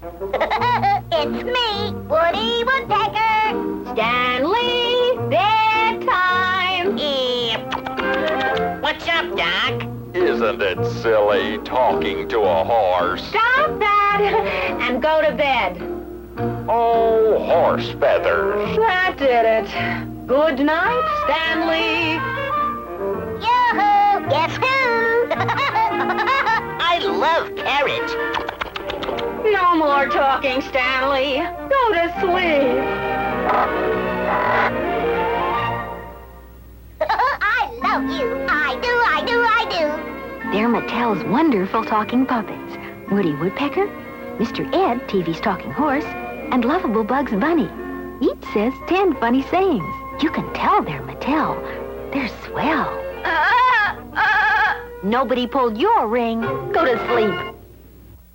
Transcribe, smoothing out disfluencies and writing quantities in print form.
It's me, Woody Woodpecker. Stanley, bedtime. What's up, Doc? Isn't it silly talking to a horse? Stop that and go to bed. Oh, horse feathers. That did it. Good night, Stanley. Yoo-hoo! Guess who? I love carrots. No more talking, Stanley. Go to sleep. I love you. I do, I do, I do. They're Mattel's wonderful talking puppets. Woody Woodpecker, Mr. Ed, TV's talking horse, and lovable Bugs Bunny. Each says 10 funny sayings. You can tell they're Mattel. They're swell. Nobody pulled your ring. Go to sleep.